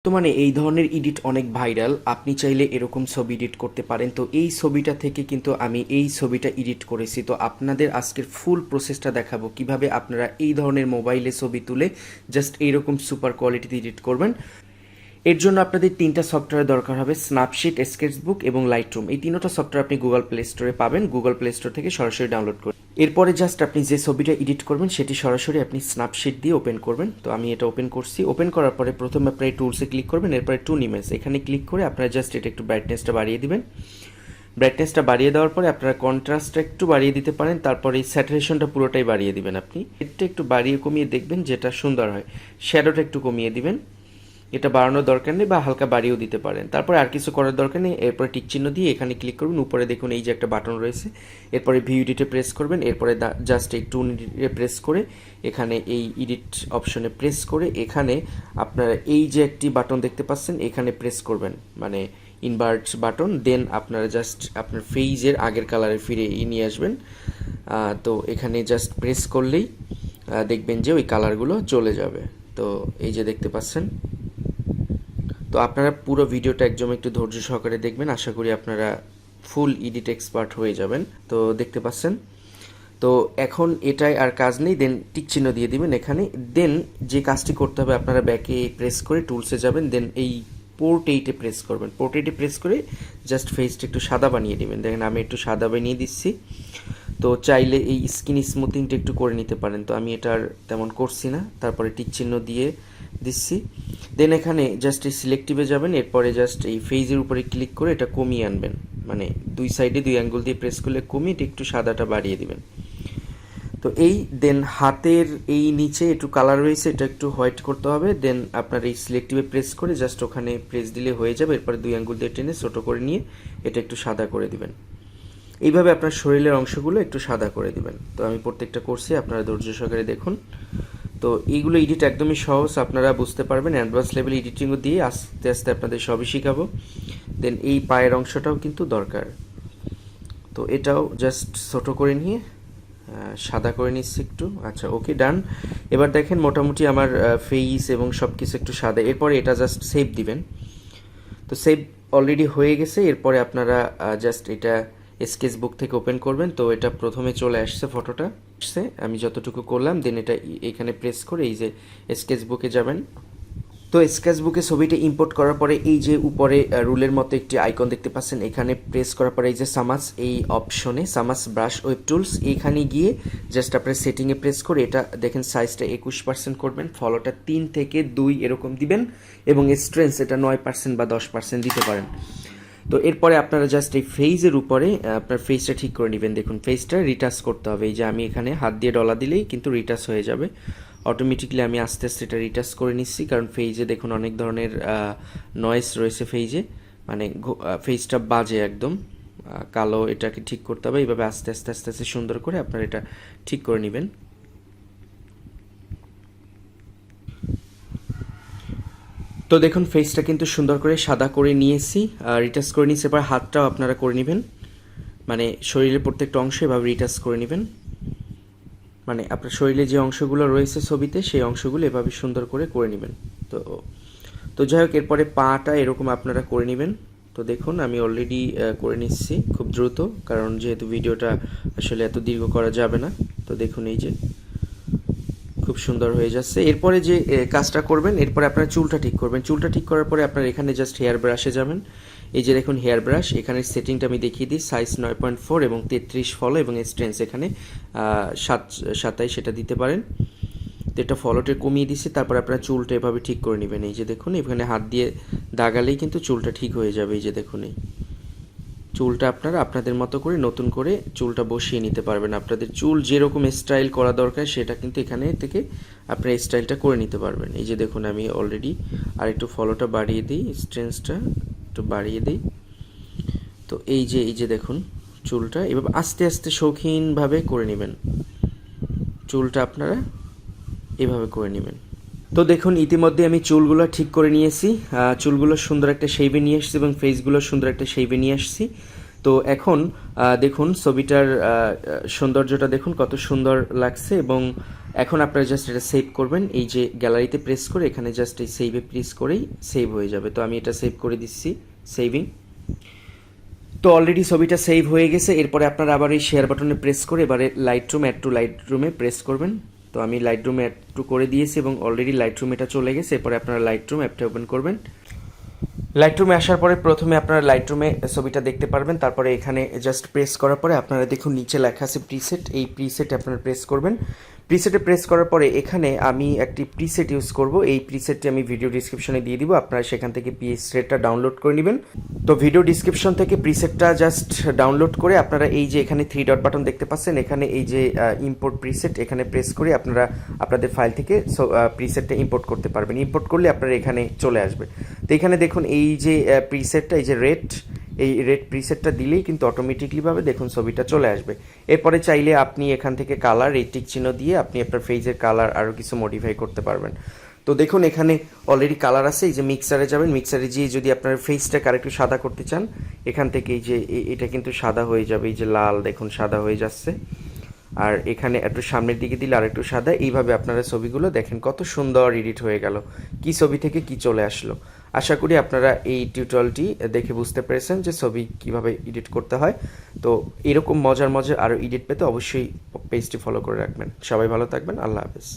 বর্তমানে এই ধরনের এডিট অনেক ভাইরাল। আপনি চাইলে এরকম ছবি এডিট করতে পারেন। তো এই ছবিটা থেকে কিন্তু আমি এই ছবিটা এডিট করেছি। তো আপনাদের আজকের ফুল প্রসেসটা দেখাবো কিভাবে আপনারা এই ধরনের মোবাইলে ছবি তুলে জাস্ট এইরকম সুপার কোয়ালিটিতে এডিট করবেন। এর জন্য আপনাদের তিনটা সফটওয়্যার দরকার হবে, স্ন্যাপশিট, স্কেচবুক এবং লাইটরুম। এই তিনটা সফটওয়্যার আপনি গুগল প্লে স্টোরে পাবেন, গুগল প্লে স্টোর থেকে সরাসরি ডাউনলোড করবেন। এরপরে জাস্ট আপনি যে ছবিটা এডিট করবেন সেটি সরাসরি আপনি স্ন্যাপশিট দিয়ে ওপেন করবেন। তো আমি এটা ওপেন করছি। ওপেন করার পরে প্রথমে আপনার এই টুলসে ক্লিক করবেন, এরপরে টুন ইমেজ এখানে ক্লিক করে আপনারা জাস্ট এটা একটু ব্রাইটনেসটা বাড়িয়ে দিবেন। ব্রাইটনেসটা বাড়িয়ে দেওয়ার পরে আপনারা কন্ট্রাস্টটা একটু বাড়িয়ে দিতে পারেন, তারপরে এই স্যাচুরেশনটা পুরোটাই বাড়িয়ে দিবেন। আপনি এটা একটু বাড়িয়ে কমিয়ে দেখবেন যেটা সুন্দর হয়। শ্যাডোটা একটু কমিয়ে দিবেন, এটা বাড়ানোর দরকার নেই বা হালকা বাড়িয়েও দিতে পারেন। তারপরে আর কিছু করার দরকার নেই। এরপরে টিক চিহ্ন দিয়ে এখানে ক্লিক করবেন, উপরে দেখুন এই যে একটা বাটন রয়েছে, এরপরে ভিউ এডিটে প্রেস করবেন। এরপরে জাস্ট এই টুন এডিটে প্রেস করে এখানে এই এডিট অপশনে প্রেস করে এখানে আপনারা এই যে একটি বাটন দেখতে পাচ্ছেন এখানে প্রেস করবেন, মানে ইনভার্ট বাটন। দেন আপনারা জাস্ট আপনার ফেজের আগের কালারে ফিরে নিয়ে আসবেন। তো এখানে জাস্ট প্রেস করলেই দেখবেন যে ওই কালারগুলো চলে যাবে। তো এই যে দেখতে পাচ্ছেন। তো আপনারা পুরো ভিডিওটা একদম একটু ধৈর্য সহকারে দেখবেন, আশা করি আপনারা ফুল এডিট এক্সপার্ট হয়ে যাবেন। তো দেখতে পাচ্ছেন। তো এখন এটাই আর কাজ নেই, দেন টিক চিহ্ন দিয়ে দিবেন এখানে। দেন যে কাজটি করতে হবে, আপনারা ব্যাকে প্রেস করে টুলসে যাবেন, দেন এই পোর্ট 8-এ প্রেস করবেন। পোর্ট 8-এ প্রেস করে জাস্ট ফেসটা একটু সাদা বানিয়ে দিবেন। দেখেন আমি একটু সাদা বানিয়ে দিচ্ছি। তো চাইলে এই স্কিন স্মুথিংটা একটু করে নিতে পারেন, তো আমি এটা আর তেমন করছি না। তারপরে টিক চিহ্ন দিয়ে দিচ্ছি। দেন এখানে জাস্ট এই সিলেক্টিভে যাবেন, এরপরে জাস্ট এই ফেজের উপরে ক্লিক করে এটা কমিয়ে আনবেন, মানে দুই সাইডে দুই অ্যাঙ্গেল দিয়ে প্রেস করলে কমিয়ে একটু সাদাটা বাড়িয়ে দিবেন। তো এই দেন হাতের এই নিচে একটু কালার রয়েছে, এটা একটু হোয়াইট করতে হবে। দেন আপনার এই সিলেক্টিভে প্রেস করে জাস্ট ওখানে প্রেস দিলে হয়ে যাবে। এরপরে দুই আঙ্গুল দিয়ে টেনে ছোটো করে নিয়ে এটা একটু সাদা করে দিবেন। এইভাবে আপনার শরীরের অংশগুলো একটু সাদা করে দিবেন। তো আমি প্রত্যেকটা করছি, আপনারা ধৈর্য সহকারে দেখুন। তো এইগুলো এডিট একদমই সহজ, আপনারা বুঝতে পারবেন। অ্যাডভান্স লেভেল এডিটিংও দিয়ে আস্তে আস্তে আপনাদের সবই শেখাবো। দেন এই পায়ের অংশটাও কিন্তু দরকার, তো এটাও জাস্ট ছোটো করে নিয়ে সাদা করে নিচ্ছি একটু। আচ্ছা, ওকে, ডান। এবার দেখেন মোটামুটি আমার ফেস এবং সব কিছু একটু সাদা। এরপরে এটা জাস্ট সেভ দিবেন। তো সেভ অলরেডি হয়ে গেছে। এরপরে আপনারা জাস্ট এটা স্কেচবুক থেকে ওপেন করবেন। তো এটা প্রথমে চলে আসছে, ফটোটা আসছে আমি যতটুকু করলাম। দেন এটা এখানে প্রেস করে এই যে স্কেচবুকে যাবেন। তো স্কেচবুকে ছবিটা ইম্পোর্ট করার পরে এই যে উপরে রুলের মতো একটি আইকন দেখতে পাচ্ছেন, এখানে প্রেস করার পরে এই যে সামাস, এই অপশনে সামাস ব্রাশ ওয়েব টুলস, এইখানে গিয়ে জাস্ট আপনার সেটিংয়ে প্রেস করে এটা দেখেন সাইজটা 21% করবেন, ফলোটা 3 থেকে 2 এরকম দিবেন, এবং স্ট্রেন্থ এটা 9% বা 10% দিতে পারেন। তো এরপরে আপনারা জাস্ট এই ফেজের উপরে আপনার ফেসটা ঠিক করে নেবেন। দেখুন ফেসটা রিটাচ করতে হবে। এই যে আমি এখানে হাত দিয়ে ডলা দিলেই কিন্তু রিটাচ হয়ে যাবে অটোমেটিকলি। আমি আস্তে আস্তে এটা রিটাচ করে নিচ্ছি, কারণ ফেজে দেখুন অনেক ধরনের নয়েজ রয়েছে ফেজে, মানে ফেজটা বাজে একদম কালো। এটাকে ঠিক করতে হবে। এইভাবে আস্তে আস্তে আস্তে আস্তে সুন্দর করে আপনারা এটা ঠিক করে নেবেন। তো দেখুন ফেসটা কিন্তু সুন্দর করে সাদা করে নিয়েছি, রিটাচ করে নিয়েছি। এবার হাতটাও আপনারা করে নেবেন, মানে শরীরের প্রত্যেকটা অংশ এভাবে রিটাচ করে নেবেন। মানে আপনার শরীরে যে অংশগুলো রয়েছে ছবিতে সেই অংশগুলো এভাবে সুন্দর করে নেবেন। তো তো যাই হোক, এরপরে পাটা এরকম আপনারা করে নেবেন। তো দেখুন আমি অলরেডি করে নিচ্ছি খুব দ্রুত, কারণ যেহেতু ভিডিওটা আসলে এত দীর্ঘ করা যাবে না। তো দেখুন এই যে খুব সুন্দর হয়ে যাচ্ছে। এরপরে যে কাজটা করবেন, এরপরে আপনার চুলটা ঠিক করবেন। চুলটা ঠিক করার পরে আপনার এখানে জাস্ট হেয়ার ব্রাশে যাবেন। এই যে দেখুন হেয়ার ব্রাশ, এখানে সেটিংটা আমি দেখিয়ে দিই। সাইজ 9.4 এবং 33 ফলো, এবং স্ট্রেন্থ এখানে 27 সেটা দিতে পারেন। তো এটা ফলোটা কমিয়ে দিচ্ছি। তারপর আপনার চুলটা এভাবে ঠিক করে নেবেন। এই যে দেখুন এখানে হাত দিয়ে দাগালেই কিন্তু চুলটা ঠিক হয়ে যাবে। এই যে দেখুন এই চুলটা আপনারা আপনাদের মতো করে নতুন করে চুলটা বসিয়ে নিতে পারবেন। আপনাদের চুল যেরকম স্টাইল করা দরকার সেটা কিন্তু এখানে থেকে আপনারা স্টাইলটা করে নিতে পারবেন। এই যে দেখুন আমি অলরেডি আর একটু ফলোটা বাড়িয়ে দিই, স্ট্রেন্থটা একটু বাড়িয়ে দিই। তো এই যে দেখুন চুলটা এভাবে আস্তে আস্তে শৌখিনভাবে করে নেবেন। চুলটা আপনারা এভাবে করে নেবেন। তো দেখুন ইতিমধ্যে আমি চুলগুলো ঠিক করে নিয়েছি, চুলগুলো সুন্দর একটা শেপে নিয়ে এসেছি এবং ফেসগুলো সুন্দর একটা শেপে নিয়ে আসছি। তো এখন দেখুন ছবিটার সৌন্দর্যটা দেখুন কত সুন্দর লাগছে, এবং এখন আপনারা জাস্ট এটা সেভ করবেন, এই যে গ্যালারিতে প্রেস করে এখানে জাস্ট এই সেভে প্রেস করেই সেভ হয়ে যাবে। তো আমি এটা সেভ করে দিচ্ছি, সেভিং। তো অলরেডি ছবিটা সেভ হয়ে গেছে। এরপরে আপনারা আবার এই শেয়ার বাটনে প্রেস করে এবারে লাইটরুম অ্যাড টু লাইটরুমে প্রেস করবেন। তো আমি লাইটরুমে অ্যাড টু করে দিয়েছি এবং অলরেডি লাইটরুম এটা চলে গেছে। এরপরে আপনারা লাইটরুম অ্যাপটা ওপেন করবেন। লাইটরুমে আসার পরে প্রথমে আপনারা লাইটরুমে ছবিটা দেখতে পারবেন, তারপরে এখানে জাস্ট প্রেস করার পরে আপনারা দেখুন নিচে লেখা আছে প্রিসেট, এই প্রিসেটে আপনারা প্রেস করবেন। প্রিসেটে প্রেস করার পরে এখানে আমি একটি প্রিসেট ইউজ করব, এই প্রিসেটটি আমি ভিডিও ডিসক্রিপশনে দিয়ে দিব, আপনারা সেখান থেকে প্রিসেটটা ডাউনলোড করে নেবেন। তো ভিডিও ডিসক্রিপশন থেকে প্রিসেটটা জাস্ট ডাউনলোড করে আপনারা এই যে এখানে 3 ডট বাটন দেখতে পাচ্ছেন, এখানে এই যে ইম্পোর্ট প্রিসেট, এখানে প্রেস করে আপনারা আপনাদের ফাইল থেকে প্রিসেটটা ইম্পোর্ট করতে পারবেন। ইম্পোর্ট করলে আপনারা এখানে চলে আসবে। তো এখানে দেখুন এই যে প্রিসেটটা, এই যে এই রেড প্রিসেটটা দিলেই কিন্তু অটোমেটিকলিভাবে দেখুন ছবিটা চলে আসবে। এরপরে চাইলে আপনি এখান থেকে কালার, এই টিক চিহ্ন দিয়ে আপনি আপনার ফেজের কালার আরও কিছু মডিফাই করতে পারবেন। তো দেখুন এখানে অলরেডি কালার আছে, এই যে মিক্সারে যাবেন, মিক্সারে গিয়ে যদি আপনার ফেসটাকে আরেকটু সাদা করতে চান, এখান থেকে এই যে এটা কিন্তু সাদা হয়ে যাবে, এই যে লাল দেখুন সাদা হয়ে যাচ্ছে। আর এখানে একটু সামনের দিকে দিলে আর একটু সাদা, এইভাবে আপনারা ছবিগুলো দেখেন কত সুন্দর এডিট হয়ে গেল, কি ছবি থেকে কি চলে আসলো। আশা করি আপনারা এই টিউটোরিয়ালটি দেখে বুঝতে পেরেছেন যে ছবি কিভাবে এডিট করতে হয়। তো এরকম মজার মজার আরও এডিট পেতে অবশ্যই পেজটি ফলো করে রাখবেন। সবাই ভালো থাকবেন, আল্লাহ হাফেজ।